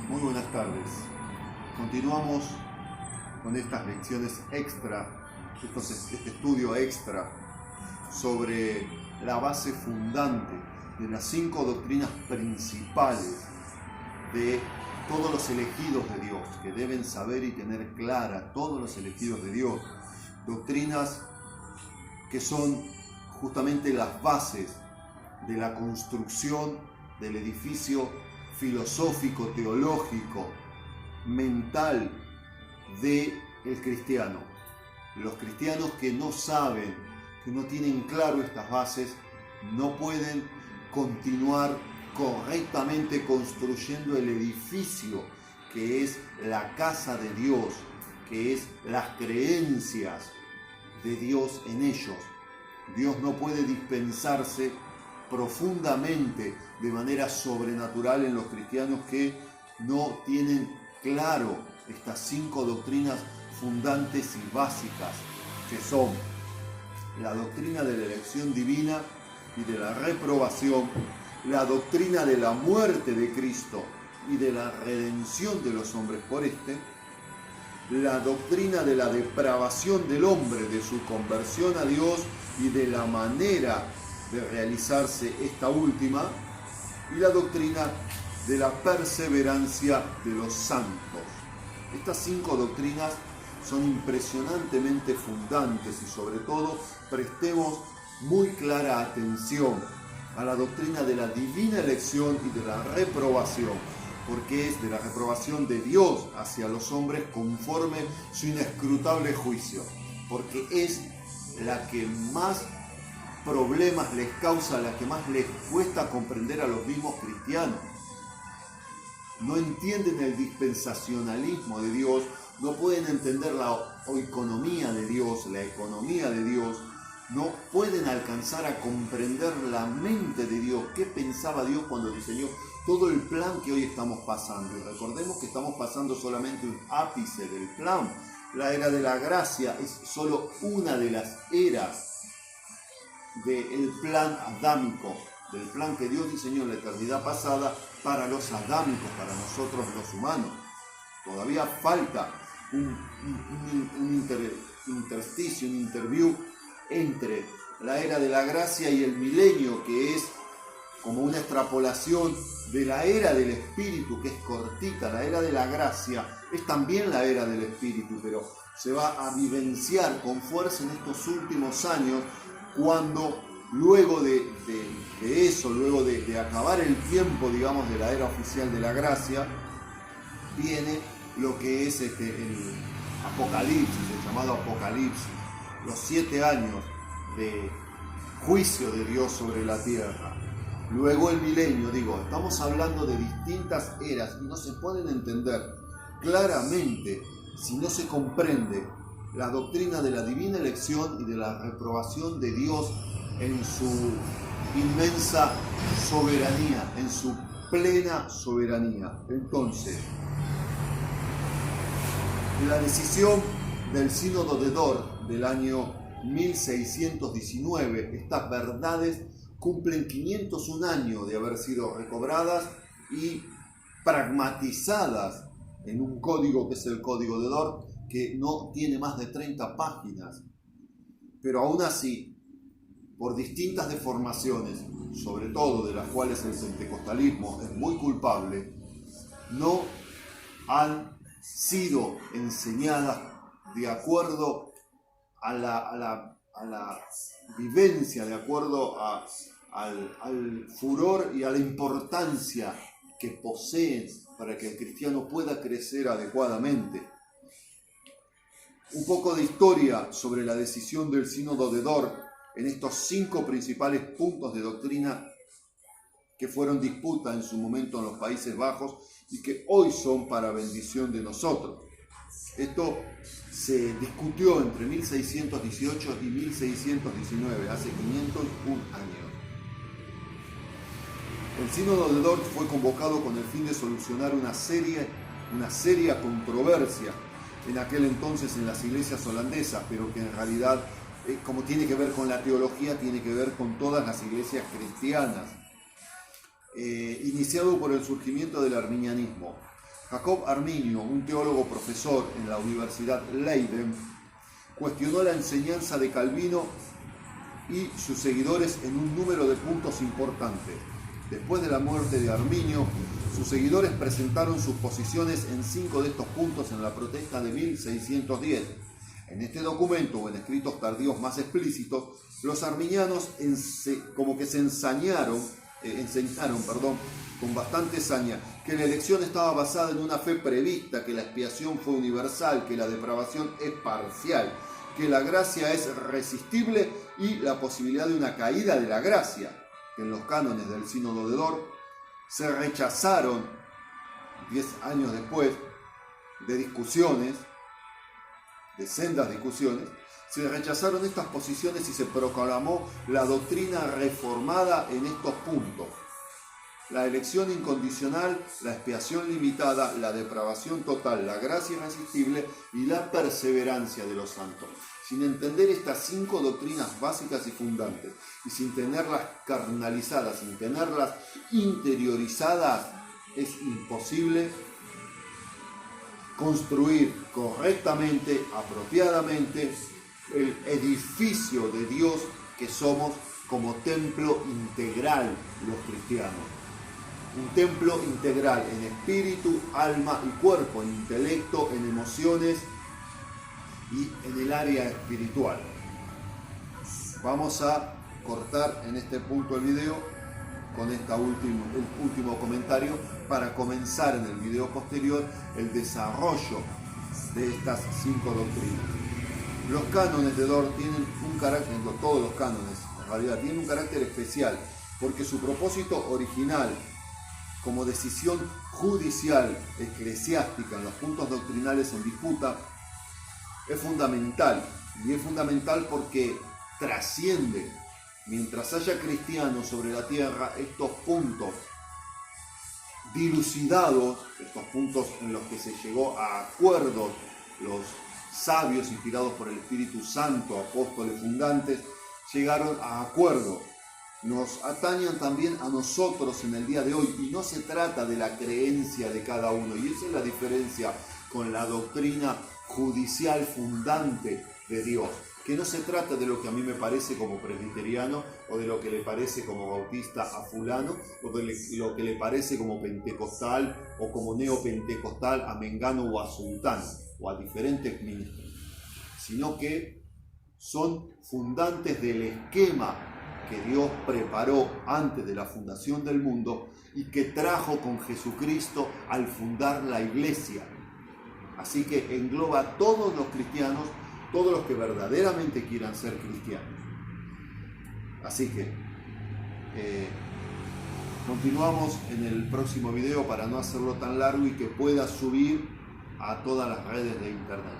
Muy buenas tardes. Continuamos con estas lecciones extra, este estudio extra sobre la base fundante de las 5 doctrinas principales de todos los elegidos de Dios, que deben saber y tener clara todos los elegidos de Dios. Doctrinas que son justamente las bases de la construcción del edificio filosófico, teológico, mental del cristiano. Los cristianos que no saben, que no tienen claro estas bases, no pueden continuar correctamente construyendo el edificio que es la casa de Dios, que es las creencias de Dios en ellos. Dios no puede dispensarse profundamente, de manera sobrenatural, en los cristianos que no tienen claro estas 5 doctrinas fundantes y básicas, que son la doctrina de la elección divina y de la reprobación, la doctrina de la muerte de Cristo y de la redención de los hombres por la doctrina de la depravación del hombre, de su conversión a Dios y de la manera de realizarse esta última, y la doctrina de la perseverancia de los santos. Estas 5 doctrinas son impresionantemente fundantes y sobre todo prestemos muy clara atención a la doctrina de la divina elección y de la reprobación, porque es de la reprobación de Dios hacia los hombres conforme su inescrutable juicio, porque es la que más problemas les causa, la que más les cuesta comprender a los mismos cristianos. No entienden el dispensacionalismo de Dios, no pueden entender la oikonomía de Dios, la economía de Dios, no pueden alcanzar a comprender la mente de Dios, qué pensaba Dios cuando diseñó todo el plan que hoy estamos pasando. Y recordemos que estamos pasando solamente un ápice del plan. La era de la gracia es solo una de las eras del plan adámico, del plan que Dios diseñó en la eternidad pasada para los adámicos, para nosotros los humanos. Todavía falta un intersticio, un interview entre la era de la gracia y el milenio, que es como una extrapolación de la era del espíritu, que es cortita. La era de la gracia es también la era del espíritu, pero se va a vivenciar con fuerza en estos últimos años, cuando luego de eso, luego de acabar el tiempo, digamos, de la era oficial de la gracia, viene lo que es el Apocalipsis, el llamado Apocalipsis, los 7 años de juicio de Dios sobre la tierra. Luego el milenio, estamos hablando de distintas eras y no se pueden entender claramente si no se comprende la doctrina de la divina elección y de la reprobación de Dios en su inmensa soberanía, en su plena soberanía. Entonces, la decisión del Sínodo de Dort del año 1619, estas verdades cumplen 501 años de haber sido recobradas y pragmatizadas en un código que es el Código de Dort, que no tiene más de 30 páginas, pero aún así, por distintas deformaciones, sobre todo de las cuales el pentecostalismo es muy culpable, no han sido enseñadas de acuerdo a la vivencia, de acuerdo al furor y a la importancia que poseen para que el cristiano pueda crecer adecuadamente. Un poco de historia sobre la decisión del Sínodo de Dort en estos 5 principales puntos de doctrina que fueron disputa en su momento en los Países Bajos y que hoy son para bendición de nosotros. Esto se discutió entre 1618 y 1619, hace 501 años. El Sínodo de Dort fue convocado con el fin de solucionar una seria controversia en aquel entonces en las iglesias holandesas, pero que en realidad, como tiene que ver con la teología, tiene que ver con todas las iglesias cristianas. Iniciado por el surgimiento del arminianismo. Jacob Arminio, un teólogo profesor en la Universidad Leiden, cuestionó la enseñanza de Calvino y sus seguidores en un número de puntos importantes. Después de la muerte de Arminio, sus seguidores presentaron sus posiciones en 5 de estos puntos en la protesta de 1610. En este documento o en escritos tardíos más explícitos, los arminianos como que se enseñaron con bastante saña que la elección estaba basada en una fe prevista, que la expiación fue universal, que la depravación es parcial, que la gracia es resistible y la posibilidad de una caída de la gracia. Que en los cánones del Sínodo de Dort se rechazaron 10 años después de discusiones, de sendas discusiones, se rechazaron estas posiciones y se proclamó la doctrina reformada en estos puntos: la elección incondicional, la expiación limitada, la depravación total, la gracia irresistible y la perseverancia de los santos. Sin entender estas 5 doctrinas básicas y fundantes, y sin tenerlas carnalizadas, sin tenerlas interiorizadas, es imposible construir correctamente, apropiadamente, el edificio de Dios que somos como templo integral los cristianos. Un templo integral en espíritu, alma y cuerpo, en intelecto, en emociones y en el área espiritual. Vamos a cortar en este punto el video con el último comentario para comenzar en el video posterior el desarrollo de estas 5 doctrinas. Los cánones de Dort tienen un carácter, todos los cánones en realidad tienen un carácter especial, porque su propósito original como decisión judicial eclesiástica en los puntos doctrinales en disputa es fundamental, y es fundamental porque trasciende. Mientras haya cristianos sobre la tierra, estos puntos dilucidados, estos puntos en los que se llegó a acuerdos los sabios inspirados por el Espíritu Santo, apóstoles fundantes, llegaron a acuerdo. Nos atañan también a nosotros en el día de hoy, y no se trata de la creencia de cada uno, y esa es la diferencia con la doctrina judicial fundante de Dios, que no se trata de lo que a mí me parece como presbiteriano, o de lo que le parece como bautista a fulano, o de lo que le parece como pentecostal o como neopentecostal a mengano o a sultano o a diferentes ministros, sino que son fundantes del esquema que Dios preparó antes de la fundación del mundo y que trajo con Jesucristo al fundar la iglesia. Así que engloba a todos los cristianos, todos los que verdaderamente quieran ser cristianos. Así que continuamos en el próximo video para no hacerlo tan largo y que pueda subir a todas las redes de internet.